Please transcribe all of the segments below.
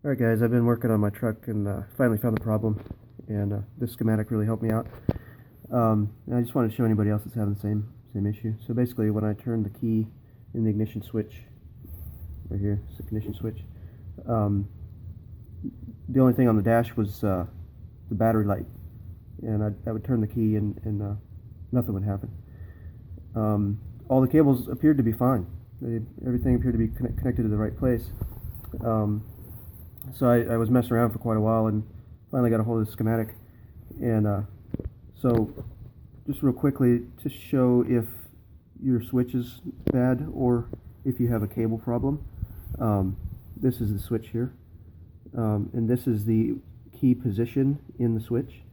Alright guys, I've been working on my truck and finally found the problem, and this schematic really helped me out. And I just wanted to show anybody else that's having the same issue. So basically when I turn the key in the ignition switch, right here, it's the ignition switch, the only thing on the dash was the battery light, and I would turn the key and nothing would happen. All the cables appeared to be fine. Everything appeared to be connected to the right place. So I was messing around for quite a while and finally got a hold of the schematic. And so just real quickly to show if your switch is bad or if you have a cable problem, this is the switch here, and this is the key position in the switch,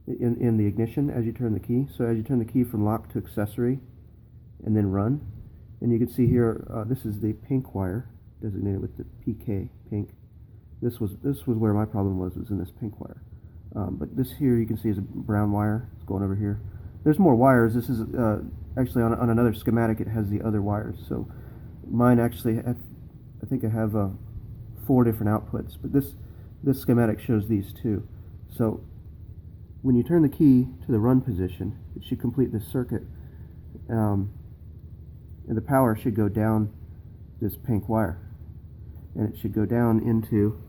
in the ignition as you turn the key. So as you turn the key from lock to accessory and then run, and you can see here, this is the pink wire designated with the PK, pink. This was where my problem was in this pink wire. But this here you can see is a brown wire. It's going over here. There's more wires. This is actually on another schematic. It has the other wires. So mine actually, I think I have 4 different outputs. But this schematic shows these two. So when you turn the key to the run position, it should complete this circuit, and the power should go down this pink wire, and it should go down into,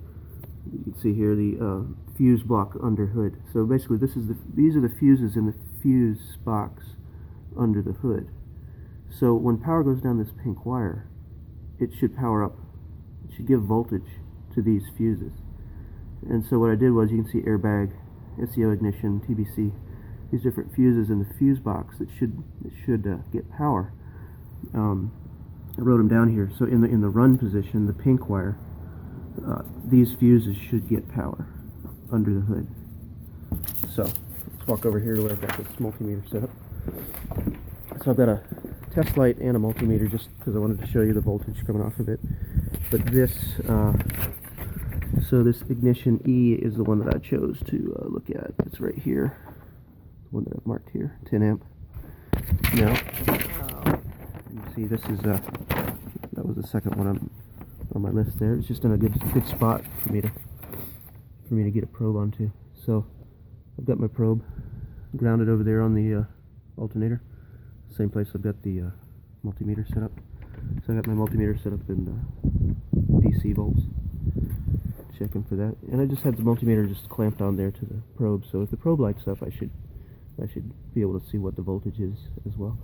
you can see here, the fuse block under hood. So basically these are the fuses in the fuse box under the hood. So when power goes down this pink wire, it should power up, it should give voltage to these fuses. And so what I did was, you can see airbag, SEO ignition, TBC, these different fuses in the fuse box that should get power. I wrote them down here. So in the run position, the pink wire, these fuses should get power under the hood. So let's walk over here to where I've got this multimeter set up. So I've got a test light and a multimeter just because I wanted to show you the voltage coming off of it. But this, so this ignition E is the one that I chose to look at. It's right here, the one that I've marked here, 10 amp. Now, you see this is that was the second one on my list there. It's just in a good spot for me to get a probe onto. So I've got my probe grounded over there on the alternator, same place I've got the multimeter set up. So I got my multimeter set up in DC volts, checking for that, and I just had the multimeter just clamped on there to the probe. So if the probe lights up, I should be able to see what the voltage is as well.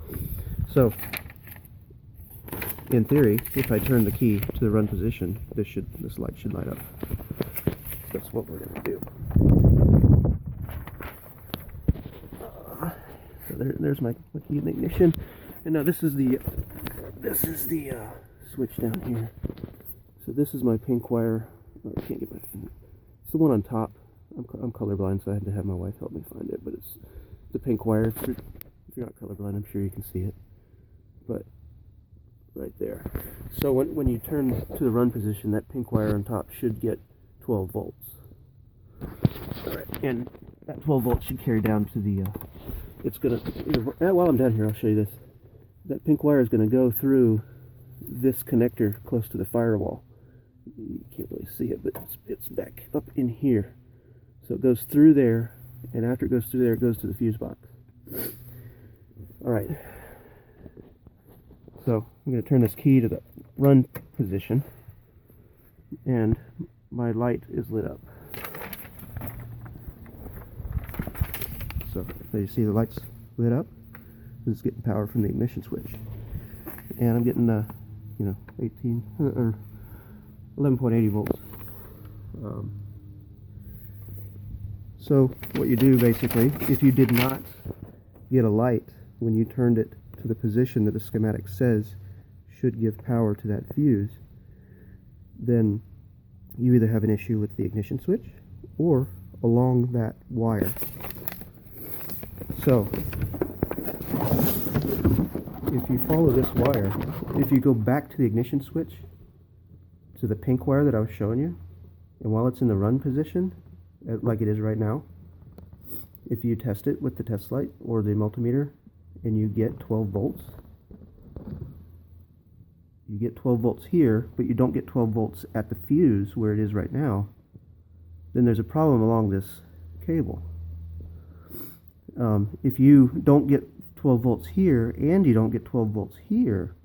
So in theory, if I turn the key to the run position, this light should light up. That's what we're going to do. So there's my key in the ignition, and now this is the switch down here. So this is my pink wire. Oh, I can't get my finger. It's the one on top. I'm colorblind, so I had to have my wife help me find it. But it's the pink wire. If you're not colorblind, I'm sure you can see it. But right there. So when you turn to the run position, that pink wire on top should get 12 volts. All right, and that 12 volts should carry down to the. It's gonna. While I'm down here, I'll show you this. That pink wire is going to go through this connector close to the firewall. You can't really see it, but it's back up in here. So it goes through there, and after it goes through there, it goes to the fuse box. All right. So I'm going to turn this key to the run position, and my light is lit up. So there you see the lights lit up. This is getting power from the ignition switch, and I'm getting 18 or 11.80 volts. So what you do basically, if you did not get a light when you turned it to the position that the schematic says should give power to that fuse, then you either have an issue with the ignition switch or along that wire. So if you follow this wire, if you go back to the ignition switch, to the pink wire that I was showing you, and while it's in the run position, like it is right now, if you test it with the test light or the multimeter and you get 12 volts, you get 12 volts here, but you don't get 12 volts at the fuse where it is right now, then there's a problem along this cable. If you don't get 12 volts here and you don't get 12 volts here,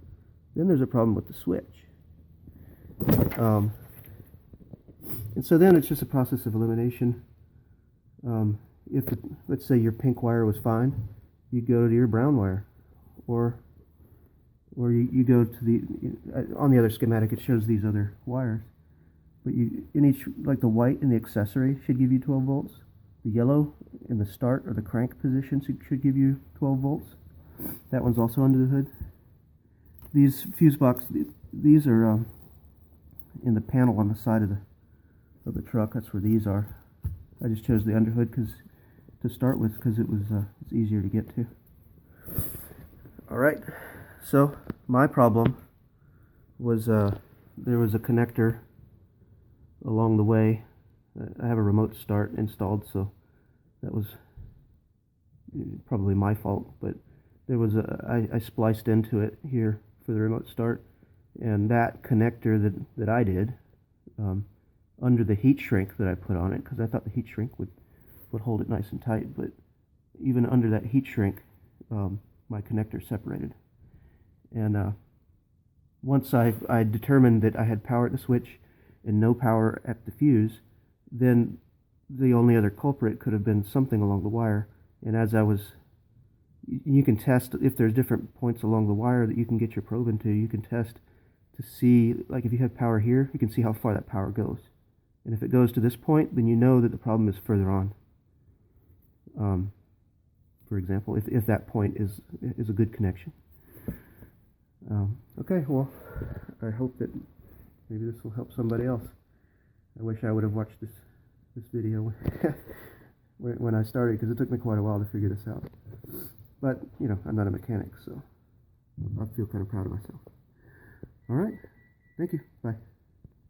then there's a problem with the switch. And so then it's just a process of elimination. Let's say your pink wire was fine, you go to your brown wire, or you go to the, on the other schematic it shows these other wires, but in each, like the white in the accessory should give you 12 volts, the yellow in the start or the crank position should give you 12 volts. That one's also under the hood. These fuse box, these are in the panel on the side of the truck. That's where these are. I just chose the underhood to start with because it was it's easier to get to. All right. So my problem was there was a connector along the way. I have a remote start installed, so that was probably my fault. But there was I spliced into it here for the remote start, and that connector that I did under the heat shrink that I put on it, because I thought the heat shrink would hold it nice and tight, but even under that heat shrink, my connector separated. And once I determined that I had power at the switch and no power at the fuse, then the only other culprit could have been something along the wire. And as I was, you can test if there's different points along the wire that you can get your probe into. You can test to see, like if you have power here, you can see how far that power goes. And if it goes to this point, then you know that the problem is further on. For example, if that point is a good connection. Okay, well, I hope that maybe this will help somebody else. I wish I would have watched this video when I started, because it took me quite a while to figure this out. But, you know, I'm not a mechanic, so I feel kind of proud of myself. All right, thank you, bye.